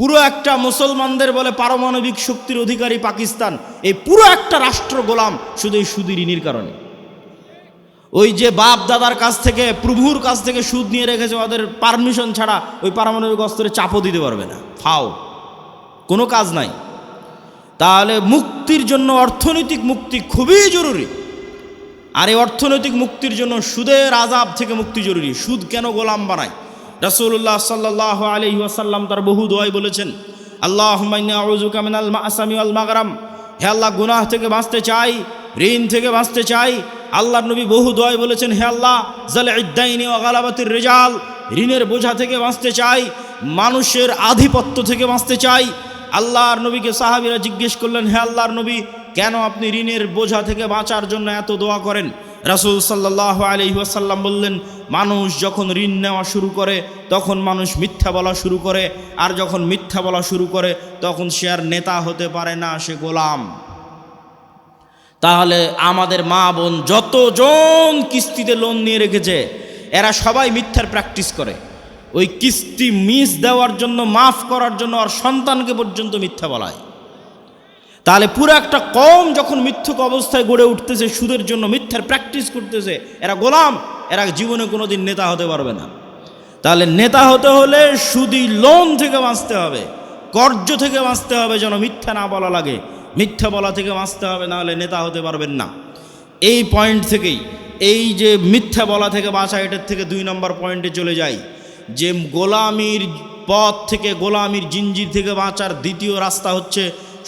পুরো একটা মুসলমানদের বলে পারমাণবিক শক্তির অধিকারী পাকিস্তান, এই পুরো একটা রাষ্ট্র গোলাম শুধু এই সুদী ঋণের কারণে। ওই যে বাপ দাদার কাছ থেকে, প্রভুর কাছ থেকে সুদ নিয়ে রেখেছে, ওদের পারমিশন ছাড়া ওই পারমাণবিক অস্ত্রে চাপও দিতে পারবে না, ফাও, কোনো কাজ নাই। তাহলে মুক্তির জন্য অর্থনৈতিক মুক্তি খুবই জরুরি। আর এই অর্থনৈতিক মুক্তির জন্য সুদের আযাব থেকে মুক্তি জরুরি। সুদ কেন গোলাম বানায়? রাসূলুল্লাহ সাল্লাল্লাহু আলাইহি ওয়াসাল্লাম তার বহু দোয়ায় বলেছেন, আল্লাহুম্মা ইন্নী আউযুকা মিনাল মা'সামি ওয়াল মাগরাম, হে আল্লাহ গুনাহ থেকে বাঁচতে চাই, ঋণ থেকে বাঁচতে চাই। আল্লাহর নবী বহু দোয়ায় বলেছেন, হে আল্লাহ যালি'id দাইনি ওয়া গালাবাতির রিজাল, ঋণের বোঝা থেকে বাঁচতে চাই, মানুষের আধিপত্য থেকে বাঁচতে চাই। আল্লাহর নবীকে সাহাবীরা জিজ্ঞেস করলেন, হে আল্লাহর নবী, কেন আপনি ঋণের বোঝা থেকে বাঁচার জন্য এত দোয়া করেন? রাসূল সাল্লাল্লাহু আলাইহি ওয়াসাল্লাম বললেন, মানুষ যখন ঋণ নেওয়া শুরু করে তখন মানুষ মিথ্যা বলা শুরু করে, আর যখন মিথ্যা বলা শুরু করে তখন সে আর নেতা হতে পারে না, সে গোলাম। তাহলে আমাদের মা বোন যতজন কিস্তিতে লোন নিয়ে রেখেছে, এরা সবাই মিথ্যার প্র্যাকটিস করে। ওই কিস্তি মিস দেওয়ার জন্য, মাফ করার জন্য আর সন্তানকে পর্যন্ত মিথ্যা বলায়। তাহলে পুরো একটা কওম যখন মিথ্যুক অবস্থায় গড়ে উঠতেছে, সুদের জন্য মিথ্যার প্র্যাকটিস করতেছে, এরা গোলাম, এরা জীবনে কোনোদিন নেতা হতে পারবে না। তাহলে নেতা হতে হলে সুদি লোন থেকে বাঁচতে হবে, কর্জ থেকে বাঁচতে হবে, যেন মিথ্যা না বলা লাগে, মিথ্যা বলা থেকে বাঁচতে হবে, না হলে নেতা হতে পারবেন না। এই পয়েন্ট থেকেই, এই যে মিথ্যা বলা থেকে বাঁচা, এটার থেকে 2 নম্বর পয়েন্টে চলে যাই, যে গোলামির পথ থেকে, গোলামির জিঞ্জির থেকে বাঁচার দ্বিতীয় রাস্তা হচ্ছে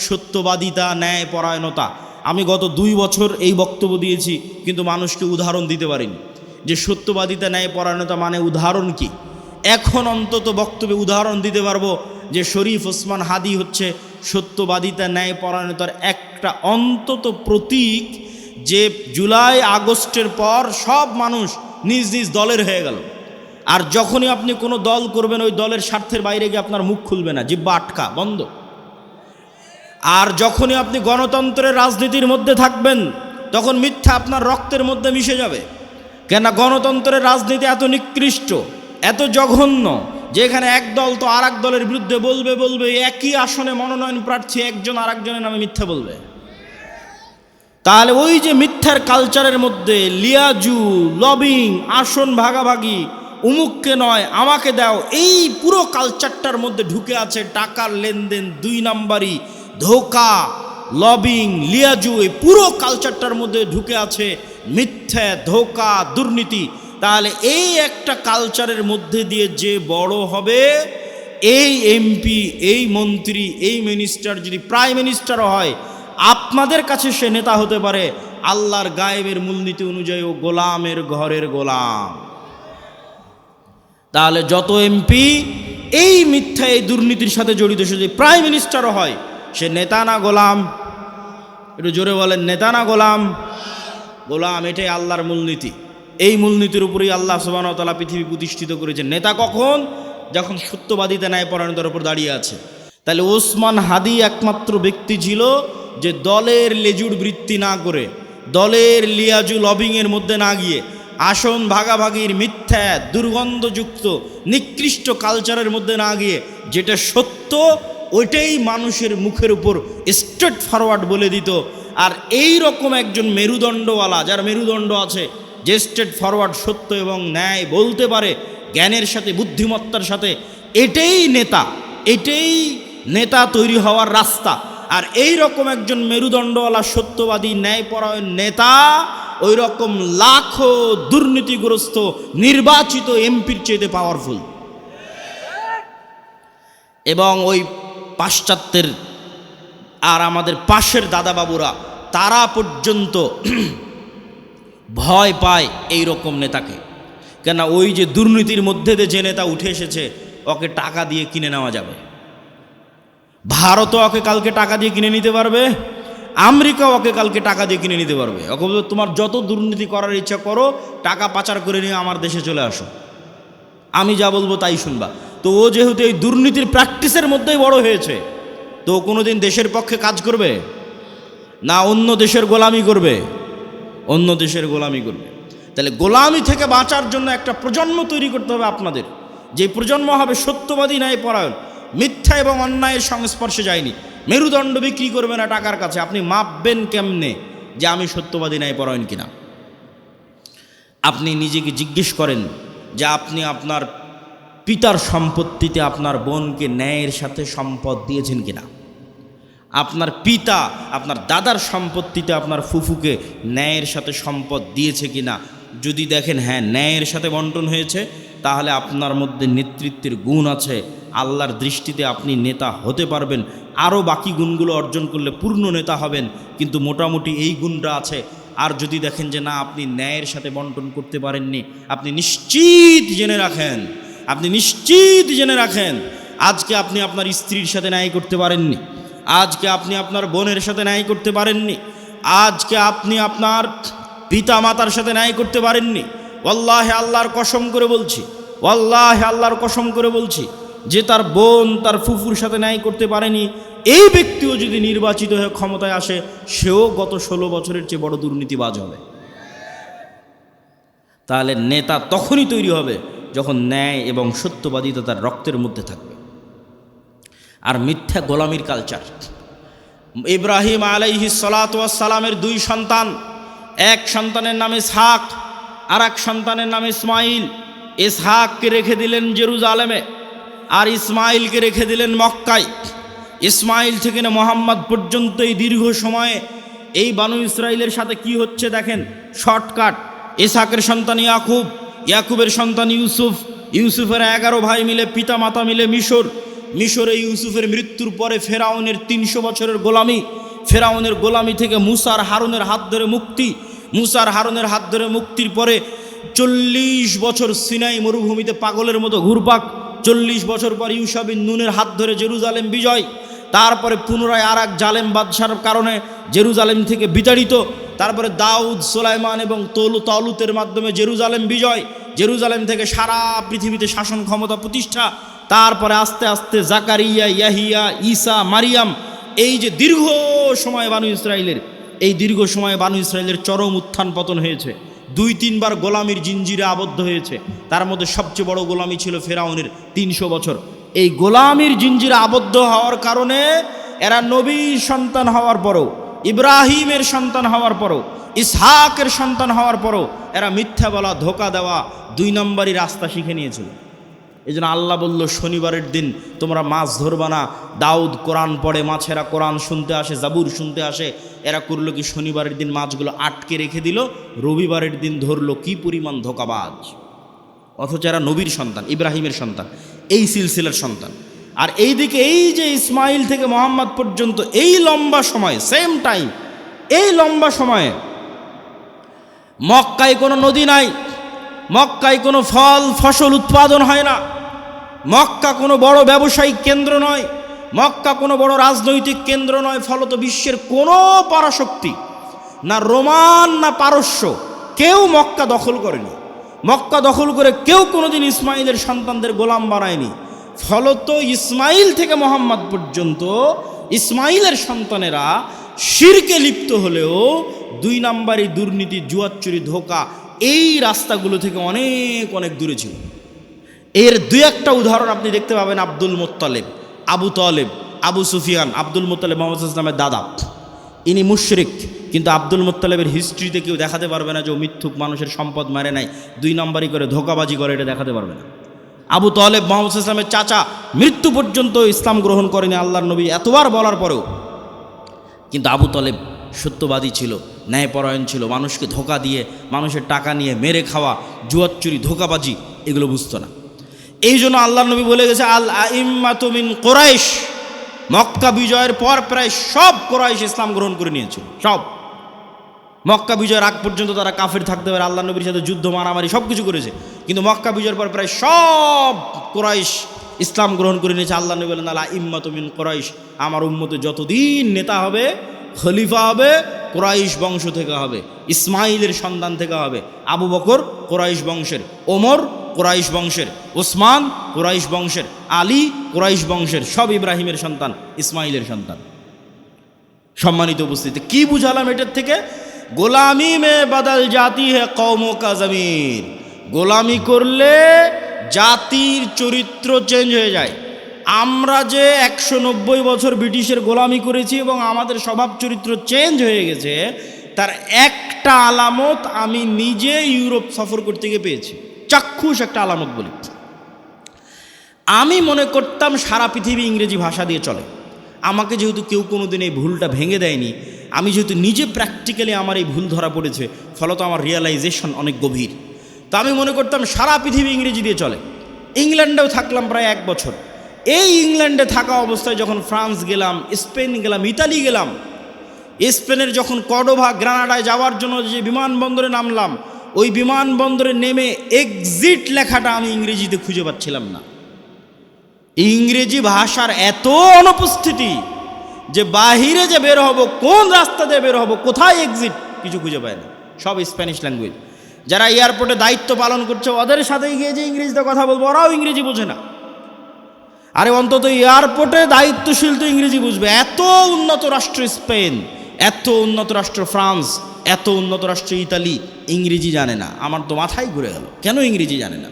সত্যবাদিতা, ন্যায় পরায়ণতা। আমি গত 2 বছর এই বক্তব্য দিয়েছি, কিন্তু মানুষকে উদাহরণ দিতে পারিনি যে সত্যবাদিতা, ন্যায় পরায়ণতা মানে উদাহরণ কি। এখন অন্তত বক্তব্যে উদাহরণ দিতে পারবো যে শরীফ ওসমান হাদি হচ্ছে সত্যবাদিতা, ন্যায় পরায়ণতার একটা অন্তত প্রতীক, যে জুলাই আগস্টের পর সব মানুষ নিজ নিজ দলের হয়ে গেল। আর যখনই আপনি কোনো দল করবেন, ওই দলের স্বার্থের বাইরে গিয়ে আপনার মুখ খুলবে না, জিহ্বা আটকা, বন্ধ। আর যখনই আপনি গণতন্ত্রের রাজনীতির মধ্যে থাকবেন, তখন মিথ্যা আপনার রক্তের মধ্যে মিশে যাবে। কেন? গণতন্ত্রের রাজনীতি এত নিকৃষ্ট, এত জঘন্য, যেখানে এক দল তো আর এক দলের বিরুদ্ধে বলবে, একই আসনে মনোনয়ন প্রার্থী একজন আর একজনের নামে মিথ্যা বলবে। তাহলে ওই যে মিথ্যার কালচারের মধ্যে লিয়াজু, লবিং, আসন ভাগাভাগি, উমুককে নয় আমাকে দাও, এই পুরো কালচারটার মধ্যে ঢুকে আছে টাকার লেনদেন, 2 নাম্বারি, ধোকা, লবিং, লিয়াজু, এই পুরো কালচারটার মধ্যে ঢুকে আছে মিথ্যা, ধোকা, দুর্নীতি। তাহলে এই একটা কালচারের মধ্যে দিয়ে যে বড় হবে, এই এমপি, এই মন্ত্রী, এই মিনিস্টার যদি প্রাইম মিনিস্টারও হয়, আপনাদের কাছে সে নেতা হতে পারে। আল্লাহর গায়েবের মূলনীতি অনুযায়ী ও গোলামের ঘরের গোলাম। তাহলে যত এমপি এই মিথ্যা, এই দুর্নীতির সাথে জড়িত, সে যদি প্রাইম মিনিস্টারও হয়, সে নেতা না গোলাম? একটু জোরে বলেন, নেতা না গোলাম? গোলাম। এটাই আল্লাহর মূলনীতি। এই মূলনীতির উপরেই আল্লাহ সুবহানাহু ওয়া তাআলা পৃথিবী প্রতিষ্ঠিত করেছেন। নেতা কখন? যখন সত্যবাদিতা, ন্যায় পরায়ণতার উপর দাঁড়িয়ে আছে। তাহলে ওসমান হাদি একমাত্র ব্যক্তি ছিল যে দলের লেজুর বৃত্তি না করে, দলের লিয়াজু লবিংয়ের মধ্যে না গিয়ে, আসন ভাগাভাগির মিথ্যা, দুর্গন্ধযুক্ত, নিকৃষ্ট কালচারের মধ্যে না গিয়ে, যেটা সত্য ওইটাই মানুষের মুখের উপর স্ট্রেট ফরওয়ার্ড বলে দিত। আর এই রকম একজন মেরুদণ্ডওয়ালা, যার মেরুদণ্ড আছে, যে স্ট্রেট ফরওয়ার্ড সত্য এবং ন্যায় বলতে পারে জ্ঞানের সাথে, বুদ্ধিমত্তার সাথে, এটাই নেতা, এটাই নেতা তৈরি হওয়ার রাস্তা। আর এই রকম একজন মেরুদণ্ডওয়ালা, সত্যবাদী, ন্যায়পরায়ণ নেতা ওই রকম লাখো দুর্নীতিগ্রস্ত নির্বাচিত এমপির চেয়ে পাওয়ারফুল। এবং ওই পাশ্চাত্যের আর আমাদের পাশের দাদাবাবুরা, তারা পর্যন্ত ভয় পায় এই রকম নেতাকে। কেন? ওই যে দুর্নীতির মধ্যে দিয়ে যে নেতা উঠে এসেছে, ওকে টাকা দিয়ে কিনে নেওয়া যাবে। ভারতও ওকে কালকে টাকা দিয়ে কিনে নিতে পারবে, আমেরিকা ওকে কালকে টাকা দিয়ে কিনে নিতে পারবে। ওকে বলবে, তোমার যত দুর্নীতি করার ইচ্ছা করো, টাকা পাচার করে নিয়ে আমার দেশে চলে আসো, আমি যা বলবো তাই শুনবা। তো ও যেহেতু এই দুর্নীতির প্র্যাকটিসের মধ্যেই বড় হয়েছে, তো কোনোদিন দেশের পক্ষে কাজ করবে না, অন্য দেশের গোলামি করবে, অন্য দেশের গোলামি করবে। তাহলে গোলামি থেকে বাঁচার জন্য একটা প্রজন্ম তৈরি করতে হবে আপনাদের, যে প্রজন্ম হবে সত্যবাদী, ন্যায়পরায়ণ। মিথ্যা এবং অন্যায়ের সংস্পর্শে যায়নি। মেরুদণ্ড বিক্রি করবে না টাকার কাছে। আপনি মাপবেন কেমনে যে আমি সত্যবাদী ন্যায়পরায়ণ কিনা? আপনি নিজেকে জিজ্ঞেস করেন যে আপনি আপনার পিতার সম্পত্তিতে আপনার বোনকে ন্যায়ের সাথে সম্পদ দিয়েছেন কিনা? আপনার পিতা আপনার দাদার সম্পত্তিতে আপনার ফুফুকে ন্যায়ের সাথে সম্পদ দিয়েছে কিনা? যদি দেখেন হ্যাঁ ন্যায়ের সাথে বন্টন হয়েছে, তাহলে আপনার মধ্যে নেতৃত্বের গুণ আছে, আল্লাহর দৃষ্টিতে আপনি নেতা হতে পারবেন। আরও বাকি গুণগুলো অর্জন করলে পূর্ণ নেতা হবেন, কিন্তু মোটামুটি এই গুণটা আছে। আর যদি দেখেন যে না আপনি ন্যায়ের সাথে বন্টন করতে পারেননি, আপনি নিশ্চিত জেনে রাখেন আজকে আপনি আপনার স্ত্রীর সাথে ন্যায় করতে পারেননি, আজকে আপনি আপনার বোনের সাথে ন্যায় করতে পারেননি, আজকে আপনি আপনার পিতা মাতার সাথে ন্যায় করতে পারেননি। ওয়াল্লাহি আল্লাহর কসম করে বলছি যে তার বোন তার ফুফুর সাথে ন্যায় করতে পারেনি, এই ব্যক্তিও যদি নির্বাচিত হয়ে ক্ষমতায় আসে, সেও গত 16 বছরের চেয়ে বড় দুর্নীতিবাজ হবে। তাহলে নেতা তখনই তৈরি হবে যখন ন্যায় এবং সত্যবাদিতা তার রক্তের মধ্যে থাকবে। আর মিথ্যা গোলামির কালচার। ইব্রাহিম আলাইহিস সালাতু ওয়াস সালামের 2 সন্তান, এক সন্তানের নাম ইসহাক, আর এক সন্তানের নাম ইসমাইল। ইসহাককে রেখে দিলেন জেরুজালেমে, আর ইসমাইলকে রেখে দিলেন মক্কায়। ইসমাইল থেকে না মোহাম্মদ পর্যন্ত এই দীর্ঘ সময়ে এই বানু ইসরাইলের সাথে কি হচ্ছে দেখেন, শর্টকাট। ইসহাকের সন্তান ইয়াকুব, ইয়াকুবের সন্তান ইউসুফ, ইউসুফের 11 ভাই মিলে পিতা মাতা মিলে মিশরে ইউসুফের মৃত্যুর পরে ফেরাউনের 300 বছরের গোলামি, ফেরাউনের গোলামি থেকে মুসার হারুনের হাত ধরে মুক্তির পরে 40 বছর সিনাই মরুভূমিতে পাগলের মতো ঘুরপাক। 40 বছর পর ইউশা বিন নুনের হাত ধরে জেরুজালেম বিজয়। তারপরে পুনরায় আর এক জালেম বাদশার কারণে জেরুজালেম থেকে বিতাড়িত। তারপরে দাউদ, সুলাইমান এবং তালুতের মাধ্যমে জেরুজালেম বিজয়, জেরুজালেম থেকে সারা পৃথিবীতে শাসন ক্ষমতা প্রতিষ্ঠা। তারপরে আস্তে আস্তে জাকারিয়া, ইয়াহিয়া, ঈসা, মারিয়াম। এই যে দীর্ঘ সময় বানু ইসরাইলের চরম উত্থান পতন হয়েছে। 2-3 বার গোলামির জিঞ্জিরে আবদ্ধ হয়েছে। তার মধ্যে সবচেয়ে বড় গোলামি ছিল ফেরাউনের 300 বছর। এই গোলামির জিঞ্জিরে আবদ্ধ হওয়ার কারণে এরা নবীর সন্তান হওয়ার পরও, ইব্রাহিমের সন্তান হওয়ার পরও, ইসহাকের সন্তান হওয়ার পরও এরা মিথ্যা বলা, ধোকা দেওয়া, 2 নম্বরই রাস্তা শিখে নিয়েছিল। এই জন্য আল্লাহ বলল শনিবারের দিন তোমরা মাছ ধরবা না। দাউদ কোরআন পড়ে, মাছেরা কোরআন শুনতে আসে, জাবুর শুনতে আসে। এরা করলো কি, শনিবারের দিন মাছগুলো আটকে রেখে দিল, রবিবারের দিন ধরলো। কি পরিমাণ ধোকাবাজ! অথচ এরা নবীর সন্তান, ইব্রাহিমের সন্তান, এই সিলসিলার সন্তান। আর এইদিকে এই যে ইসমাইল থেকে মোহাম্মদ পর্যন্ত এই লম্বা সময়, সেম টাইম, এই লম্বা সময়ে মক্কায় কোনো নদী নাই, মক্কায় কোনো ফসল উৎপাদন হয় না, মক্কা কোনো বড় ব্যবসায়িক কেন্দ্র নয়, মক্কা কোনো বড় রাজনৈতিক কেন্দ্র নয়। ফলত বিশ্বের কোনো পরাশক্তি, না রোমান না পারস্য, কেউ মক্কা দখল করেনি। মক্কা দখল করে কেউ কোনোদিন ইসমাইলের সন্তানদের গোলাম বানায়নি। ফলত ইসমাইল থেকে মোহাম্মদ পর্যন্ত ইসমাইলের সন্তানেরা শিরকে লিপ্ত হলেও 2 নম্বরই দুর্নীতি, জুয়াচুরি, ধোকা, এই রাস্তাগুলো থেকে অনেক অনেক দূরে ছিল। এর 2-1টা উদাহরণ আপনি দেখতে পাবেন। Abdul Muttalib, Abu Taleb, Abu Sufian. Abdul Muttalib Muhammad ইসলামের দাদা, ইনি মুশরিক, কিন্তু আব্দুল মুত্তালিবের হিস্ট্রিতে কেউ দেখাতে পারবে না যে ও মিথ্যুক, মানুষের সম্পদ মারে নাই, 2 নম্বরই করে ধোকাবাজি করে, এটা দেখাতে পারবে না। আবু তালেব মুহাম্মদ ইসলামের চাচা, মৃত্যু পর্যন্ত ইসলাম গ্রহণ করেনি আল্লাহর নবী এতবার বলার পরেও। কিন্তু আবু তালেব সত্যবাদী ছিল, ন্যায়পরায়ণ ছিল, মানুষকে ধোকা দিয়ে, মানুষের টাকা নিয়ে মেরে খাওয়া, জুয়াচুরি, ধোকাবাজি এগুলো বুঝতো না। এই জন্য আল্লাহর নবী বলে গেছে, আল আইম্মাতু মিন কুরাইশ। মক্কা বিজয়ের পর প্রায় সব কুরাইশ ইসলাম গ্রহণ করে নিয়েছিল। সব মক্কা বিজয়ের আগ পর্যন্ত তারা কাফের থাকতে পারে, আল্লাহ নবীর সাথে যুদ্ধ, মারামারি সব কিছু করেছে, কিন্তু মক্কা বিজয়ের পর প্রায় সব কুরাইশ ইসলাম গ্রহণ করে নিয়েছে। আল্লাহ নবী বলেন, আল আইম্মাতু মিন কুরাইশ। আমার উম্মতে যতদিন নেতা হবে, খলিফা হবে, কুরাইশ বংশ থেকে হবে, ইসমাইলের সন্তান থেকে হবে। আবু বকর কুরাইশ বংশের, ওমর কুরাইশ বংশের, ওসমান কুরাইশ বংশের, আলী কুরাইশ বংশের, সব ইব্রাহিমের সন্তান, ইসমাইলের সন্তান। সম্মানিত উপস্থিতি, কি বুঝালাম এটার থেকে? গোলামি মে বদল জাতি হে কওমো কা জমির। গোলামি করলে জাতির চরিত্র চেঞ্জ হয়ে যায়। আমরা যে 190 বছর ব্রিটিশের গোলামি করেছি এবং আমাদের স্বভাব চরিত্র চেঞ্জ হয়ে গেছে, তার একটা আলামত আমি নিজে ইউরোপ সফর করতে গিয়ে পেয়েছি। চাক্ষুষ একটা আলামত বলি। আমি মনে করতাম সারা পৃথিবী ইংরেজি ভাষা দিয়ে চলে। আমাকে যেহেতু কেউ কোনোদিন এই ভুলটা ভেঙে দেয়নি, আমি যেহেতু নিজে প্র্যাকটিক্যালি আমার এই ভুল ধরা পড়েছে, ফলত আমার রিয়েলাইজেশন অনেক গভীর। তো আমি মনে করতাম সারা পৃথিবী ইংরেজি দিয়ে চলে। ইংল্যান্ডেও থাকলাম প্রায় 1 বছর। এই ইংল্যান্ডে থাকা অবস্থায় যখন ফ্রান্স গেলাম, স্পেন গেলাম, ইতালি গেলাম, স্পেনের যখন কর্ডোভা, গ্রানাডায় যাওয়ার জন্য যে বিমানবন্দরে নামলাম, ওই বিমানবন্দরে নেমে এক্সিট লেখাটা আমি ইংরেজিতে খুঁজে পাচ্ছিলাম না। ইংরেজি ভাষার এত অনুপস্থিতি যে বাহিরে যে বের হব, কোন রাস্তা দিয়ে বের হব, কোথায় এক্সিট, কিছু খুঁজে পায় না। সব স্প্যানিশ ল্যাঙ্গুয়েজ। যারা এয়ারপোর্টে দায়িত্ব পালন করছে, ওদের সাথে গিয়ে যে ইংরেজিতে কথা বলবো, ওরাও ইংরেজি বোঝে না। আরে অন্তত এয়ারপোর্টে দায়িত্বশীল তো ইংরেজি বুঝবে। এত উন্নত রাষ্ট্র স্পেন, এত উন্নত রাষ্ট্র ফ্রান্স, এত উন্নত রাষ্ট্র ইতালি, ইংরেজি জানে না। আমার তো মাথায় ঘুরে গেল, কেন ইংরেজি জানে না।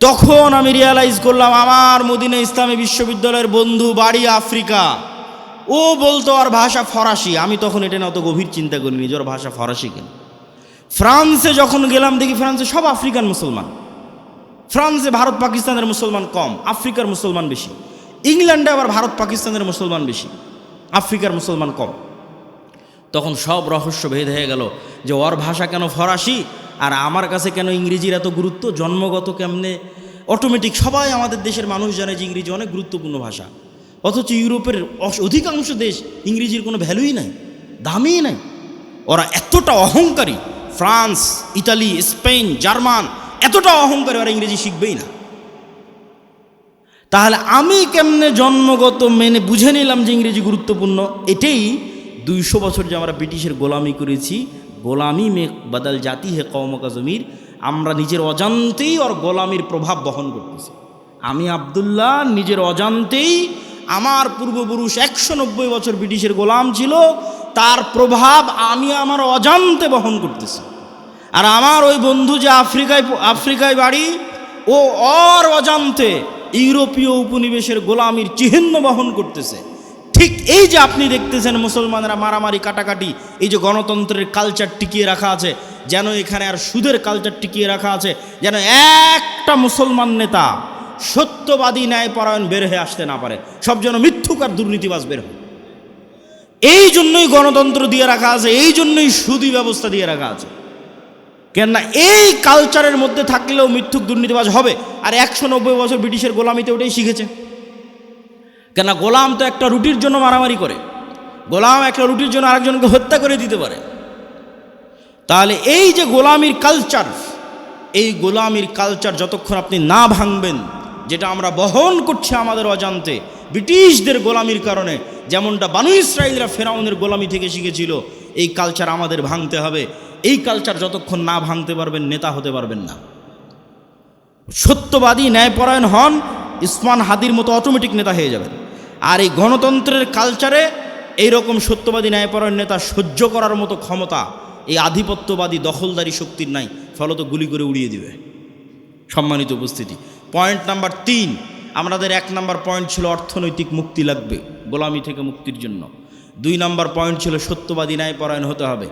তখন আমি রিয়ালাইজ করলাম, আমার মদিনা ইসলামী বিশ্ববিদ্যালয়ের বন্ধু বাড়ি আফ্রিকা, ও বলতো আর ভাষা ফরাসি। আমি তখন এটা না অত গভীর চিন্তা করিনি নিজের ভাষা ফরাসি কেন। ফ্রান্সে যখন গেলাম দেখি ফ্রান্সে সব আফ্রিকান মুসলমান। ফ্রান্সে ভারত পাকিস্তানের মুসলমান কম, আফ্রিকার মুসলমান বেশি। ইংল্যান্ডে আবার ভারত পাকিস্তানের মুসলমান বেশি, আফ্রিকার মুসলমান কম। তখন সব রহস্য ভেদ হয়ে গেল যে ওর ভাষা কেন ফরাসি আর আমার কাছে কেন ইংরেজির এত গুরুত্ব। জন্মগত কেমনে অটোমেটিক সবাই আমাদের দেশের মানুষ জানে যে ইংরেজি অনেক গুরুত্বপূর্ণ ভাষা, অথচ ইউরোপের অধিকাংশ দেশ ইংরেজির কোনো ভ্যালুই নাই, দামই নাই। ওরা এতটা অহংকারী, ফ্রান্স, ইতালি, স্পেন, জার্মান এতটা অহংকারী, ওরা ইংরেজি শিখবেই না। তাহলে আমি কেমনে জন্মগত মেনে বুঝে নিলাম যে ইংরেজি গুরুত্বপূর্ণ? এটাই 200 বছর যে আমরা ব্রিটিশের গোলামি করেছি, গোলামি মে বদল জাতি হে কওম কা জমির, আমরা নিজের অজান্তেই ওর গোলামির প্রভাব বহন করতেছি। আমি আব্দুল্লাহ নিজের অজান্তেই, আমার পূর্বপুরুষ 190 বছর ব্রিটিশের গোলাম ছিল, তার প্রভাব আমি আমার অজান্তে বহন করতেছি। আর আমার ওই বন্ধু যে আফ্রিকায় বাড়ি, ও ওর অজান্তে ইউরোপীয় উপনিবেশের গোলামির চিহ্ন বহন করতেছে। ঠিক এই যে আপনি দেখতেছেন মুসলমানরা মারামারি, কাটাকাটি, এই যে গণতন্ত্রের কালচার টিকিয়ে রাখা আছে, যেন এখানে আর সুদের কালচার টিকিয়ে রাখা আছে, যেন একটা মুসলমান নেতা সত্যবাদী ন্যায়পরায়ণ বের হয়ে আসতে না পারে, সব যেন মিথ্যুক আর দুর্নীতিবাজ বের হয়। এই জন্যই গণতন্ত্র দিয়ে রাখা আছে, এই জন্যই সুদী ব্যবস্থা দিয়ে রাখা আছে। কেননা এই কালচারের মধ্যে থাকলেও মিথ্যুক দুর্নীতিবাজ হবে। আর 190 বছর ব্রিটিশের গোলামিতে ওটাই শিখেছে। কেননা গোলাম তো একটা রুটির জন্য মারামারি করে, গোলাম একটা রুটির জন্য আরেকজনকে হত্যা করে দিতে পারে। তাহলে এই যে গোলামির কালচার, এই গোলামির কালচার যতক্ষণ আপনি না ভাঙবেন, যেটা আমরা বহন করছি আমাদের অজান্তে ব্রিটিশদের গোলামির কারণে, যেমনটা বানু ইসরাইলরা ফেরাউনের গোলামি থেকে শিখেছিল, এই কালচার আমাদের ভাঙতে হবে। এই কালচার যতক্ষণ না ভাঙতে পারবেন, নেতা হতে পারবেন না। সত্যবাদী ন্যায়পরায়ণ হন, ইসমান হাদির মতো অটোমেটিক নেতা হয়ে যাবেন। আর এই গণতন্ত্রের কালচারে এইরকম সত্যবাদী ন্যায়পরায়ণ নেতা সহ্য করার মতো ক্ষমতা এই আধিপত্যবাদী দখলদারি শক্তির নাই, ফলত গুলি করে উড়িয়ে দিবে। সম্মানিত উপস্থিতি, পয়েন্ট নাম্বার 3, আমাদের 1 নাম্বার পয়েন্ট ছিল অর্থনৈতিক মুক্তি লাগবে গোলামি থেকে মুক্তির জন্য। 2 নাম্বার পয়েন্ট ছিল সত্যবাদী ন্যায়পরায়ণ হতে হবে।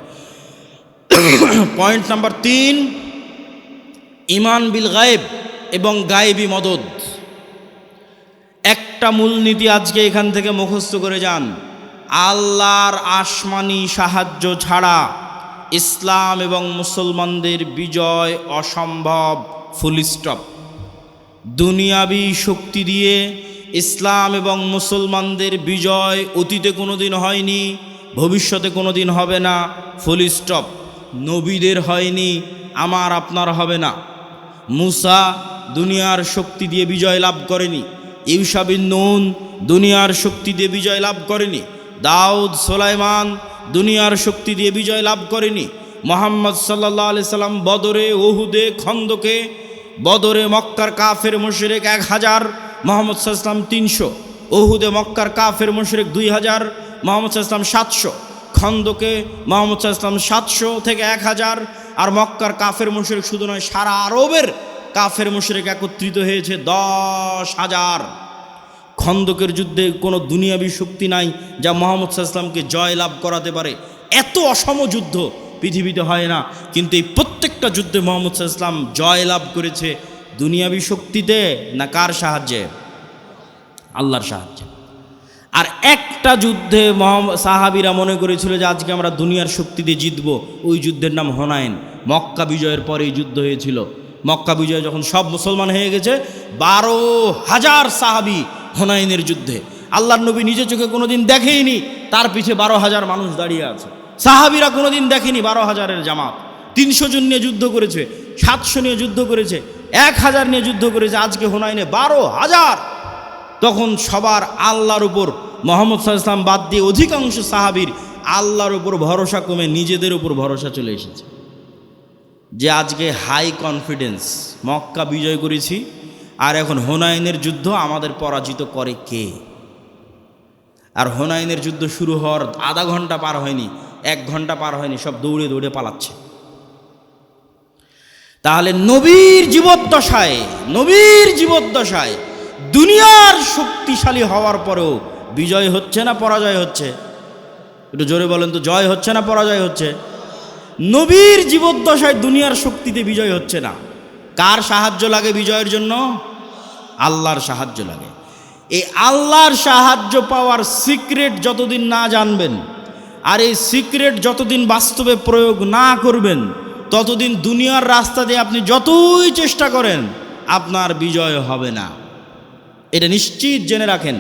পয়েন্ট নাম্বার 3, ইমান বিল গায়েব এবং গায়েবী মদদ। একটা মূলনীতি আজকে এখান থেকে মুখস্থ করে যান, আল্লাহর আসমানি সাহায্য ছাড়া ইসলাম এবং মুসলমানদের বিজয় অসম্ভব, ফুল স্টপ। দুনিয়াবি শক্তি দিয়ে ইসলাম এবং মুসলমানদের বিজয় অতীতে কোনোদিন হয়নি, ভবিষ্যতে কোনোদিন হবে না, ফুল স্টপ। নবীদের হয়নি, আমার আপনার হবে না। মুসা দুনিয়ার শক্তি দিয়ে বিজয় লাভ করেনি, ইউশা বিন নুন দুনিয়ার শক্তি দিয়ে বিজয় লাভ করেনি, দাউদ সুলাইমান দুনিয়ার শক্তি দিয়ে বিজয় লাভ করেনি। মুহাম্মদ সাল্লাল্লাহু আলাইহি সাল্লাম বদরে, ওহুদে, খন্দকে, বদরে মক্কার কাফের মুশরিক 1000, মুহাম্মদ সাল্লাল্লাহু আলাইহি সাল্লাম 300, ওহুদে মক্কার কাফের মুশরিক 2000, মুহাম্মদ সাল্লাল্লাহু আলাইহি সাল্লাম 700, খন্দকে মুহাম্মদ সাল্লাল্লাহু আলাইহি সাল্লাম 700 থেকে 1000। আর মক্কার কাফের মুশরিক শুধু নয়, সারা আরবের কাফের মুশরিক একত্রিত হয়েছে 10,000। খন্দকের যুদ্ধে কোনো দুনিয়াবি শক্তি নাই যা মুহাম্মদ সাল্লাল্লাহু আলাইহি ওয়াসাল্লামকে জয়লাভ করাতে পারে। এত অসম যুদ্ধ পৃথিবীতে হয় না, কিন্তু এই প্রত্যেকটা যুদ্ধে মুহাম্মদ সাল্লাল্লাহু আলাইহি ওয়াসাল্লাম জয়লাভ করেছে দুনিয়াবি শক্তিতে না কার সাহায্যে? আল্লাহর সাহায্যে। আর একটা যুদ্ধে সাহাবীরা মনে করেছিল যে আজকে আমরা দুনিয়ার শক্তি দিয়ে জিতব, ওই যুদ্ধের নাম হুনাইন। মক্কা বিজয়ের পরে এই যুদ্ধ হয়েছিল। মক্কা বিজয় যখন সব মুসলমান হয়ে গেছে, 12,000 সাহাবী হুনাইনের যুদ্ধে। আল্লাহর নবী নিজে চোখে কোনোদিন দেখেইনি, তার পিছে 12,000 মানুষ দাঁড়িয়ে আছে। সাহাবীরা কোনোদিন দেখেনি 12,000-এর জামাত। 300 জন নিয়ে যুদ্ধ করেছে, 700 নিয়ে যুদ্ধ করেছে, 1000 নিয়ে যুদ্ধ করেছে। আজকে হুনাইনে 12,000। তখন সবার আল্লাহর উপর, মুহাম্মদ সাল্লাল্লাহু আলাইহি ওয়াসাল্লাম বাদ দিয়ে অধিকাংশ সাহাবীর আল্লাহর উপর ভরসা কমে নিজেদের উপর ভরসা চলে এসেছে। যে আজকে হাই কনফিডেন্স, মক্কা বিজয় করেছি আর এখন হুনাইনের যুদ্ধ আমাদের পরাজিত করে কে? আর হুনাইনের যুদ্ধ শুরু হওয়ার আধা ঘন্টা পার হয়নি, 1 ঘন্টা পার হয়নি, সব দৌড়ে দৌড়ে পালাচ্ছে। তাহলে নবীর জীবদ্দশায় দুনিয়ার শক্তিশালী হওয়ার পরেও বিজয় হচ্ছে না পরাজয় হচ্ছে? একটু জোরে বলেন তো, জয় হচ্ছে না পরাজয় হচ্ছে? নবীর জীবদ্দশায় দুনিয়ার শক্তিতে বিজয় হচ্ছে না। কার সাহায্য লাগে বিজয়ের জন্য? আল্লাহর সাহায্য লাগে। এই আল্লাহর সাহায্য পাওয়ার সিক্রেট যতদিন না জানবেন, আর এই সিক্রেট যতদিন বাস্তবে প্রয়োগ না করবেন, ততদিন দুনিয়ার রাস্তা দিয়ে আপনি যতই চেষ্টা করেন আপনার বিজয় হবে না। এটা নিশ্চিত জেনে রাখেন।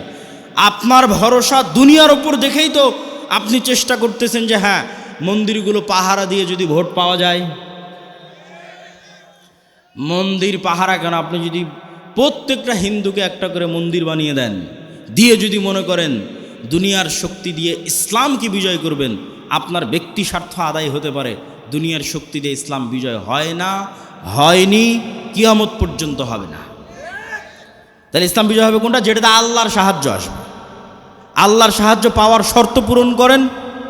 আপনার ভরসা দুনিয়ার উপর দেখেই তো আপনি চেষ্টা করতেছেন যে হ্যাঁ, মন্দিরগুলো পাহারা দিয়ে যদি ভোট পাওয়া যায়। মন্দির পাহারা কেন? আপনি যদি প্রত্যেকটা হিন্দুকে একটা করে মন্দির বানিয়ে দেন, দিয়ে যদি মনে করেন দুনিয়ার শক্তি দিয়ে ইসলামকে বিজয় করবেন, আপনার ব্যক্তি স্বার্থ আদায় হতে পারে। দুনিয়ার শক্তি দিয়ে ইসলাম বিজয় হয় না, হয়নি, কিয়ামত পর্যন্ত হবে না। তাহলে ইসলাম বিজয় হবে কোনটা? যেটাতে আল্লাহর সাহায্য আসবে। আল্লাহর সাহায্য পাওয়ার শর্ত পূরণ করেন,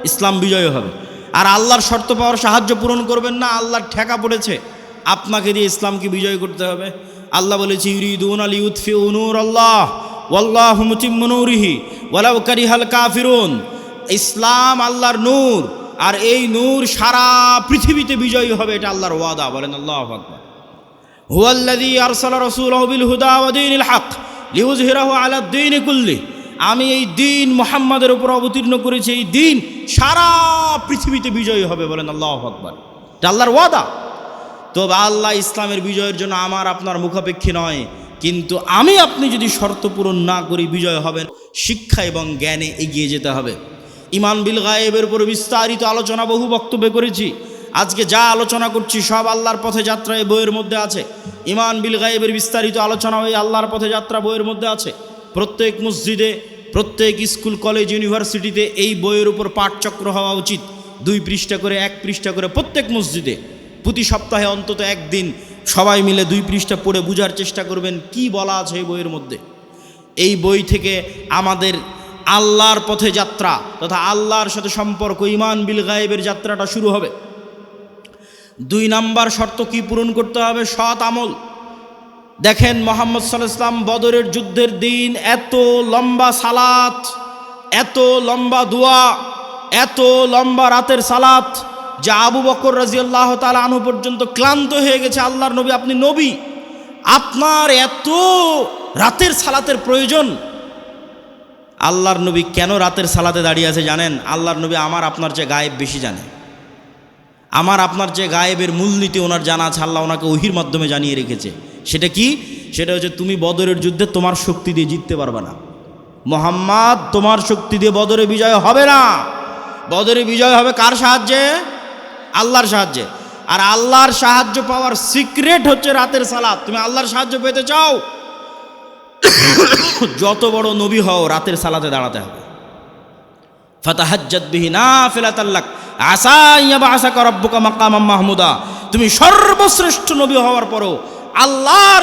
ইসলাম বিজয় হবে। আর আল্লাহর শর্ত পাওয়ার সাহায্য পূরণ করবেন না, আল্লাহর ঠেকা পড়েছে, আপনাকে দিয়ে ইসলামকে বিজয় করতে হবে। আল্লাহ বলেছে ইউরিদুনা লিইউতফিউ নূরাল্লাহ ওয়াল্লাহু মুতিম্মু নূরিহি ওয়ালাউ কারিহাল কাফিরুন। ইসলাম আল্লাহর নূর, আর এই নূর সারা পৃথিবীতে বিজয়ী হবে, এটা আল্লাহর ওয়াদা। বলেন আল্লাহু আকবার। হুয়াল্লাযী আরসালা রাসূলাহু বিল হুদা ওয়া দীনিল হক লিইয়ুযহিরাহু আলাদ দীনি কুল্লিহি। আমি এই দিন মুহাম্মাদের উপর অবতীর্ণ করেছি, এই দিন সারা পৃথিবীতে বিজয়ী হবে। বলেন আল্লাহু আকবার। এটা আল্লাহর ওয়াদা। তো আল্লাহ ইসলামের বিজয়ের জন্য আমার আপনার মুখাপেক্ষী নয়, কিন্তু আমি আপনি যদি শর্ত পূরণ না করি বিজয় হবে। শিক্ষা এবং জ্ঞানে এগিয়ে যেতে হবে। ঈমান বিল গায়েবের উপর বিস্তারিত আলোচনা বহু বক্তব্যে করেছি। আজকে যা আলোচনা করছি সব আল্লাহর পথে যাত্রা এই বইয়ের মধ্যে আছে। ঈমান বিল গায়েবের বিস্তারিত আলোচনা ওই আল্লাহর পথে যাত্রা বইয়ের মধ্যে আছে। প্রত্যেক মসজিদে, প্রত্যেক স্কুল, কলেজ, ইউনিভার্সিটিতে এই বইয়ের উপর পাঠচক্র হওয়া উচিত। 2 পৃষ্ঠা করে, 1 পৃষ্ঠা করে প্রত্যেক মসজিদে। প্রতি সপ্তাহে অন্তত একদিন সবাই মিলে 2 পৃষ্ঠা পড়ে বোঝার চেষ্টা করবেন কি বলা আছে এই বইয়ের মধ্যে। এই বই থেকে আমাদের আল্লাহর পথে যাত্রা তথা আল্লাহর সাথে সম্পর্ক, ঈমান বিল গায়েবের যাত্রাটা শুরু হবে। 2 নাম্বার শর্ত কি পূরণ করতে হবে? সৎ আমল। দেখেন মুহাম্মদ সাল্লাল্লাহু আলাইহি ওয়াসাল্লাম বদরের যুদ্ধের দিন এত লম্বা সালাত, এত লম্বা দোয়া, এত লম্বা রাতের সালাত যা আবু বকর রাদিয়াল্লাহু তাআলা আনহু পর্যন্ত ক্লান্ত হয়ে গেছে। আল্লাহর নবী, আপনি নবী, আপনার এত রাতের সালাতের প্রয়োজন? আল্লাহর নবী কেন রাতের সালাতে দাঁড়িয়ে আছে জানেন? আল্লাহর নবী আমার আপনার চেয়ে গায়েব বেশি জানে। আমার আপনার চেয়ে গায়েবের মূলনীতি ওনার জানা আছে। আল্লাহ ওনাকে ওহির মাধ্যমে জানিয়ে রেখেছে। সেটা কি? সেটা হচ্ছে তুমি বদরের যুদ্ধে তোমার শক্তি দিয়ে জিততে পারবে না। মুহাম্মদ, তোমার শক্তি দিয়ে বদরে বিজয় হবে না। বদরে বিজয় হবে কার সাহায্যে? আল্লাহর সাহায্যে। আর আল্লাহর সাহায্য পাওয়ার সিক্রেট হচ্ছে রাতের সালাত। তুমি আল্লাহর সাহায্য পেতে চাও, যত বড় নবী হও রাতের সালাতে দাঁড়াতে হবে। ফাতাহাজ্জাদ বিহি নাফিলাতাল লাক আসা ইয়াবআসাকা রাব্বুকা মাকামাম মাহমুদা। তুমি সর্বশ্রেষ্ঠ নবী হওয়ার পরও আল্লাহর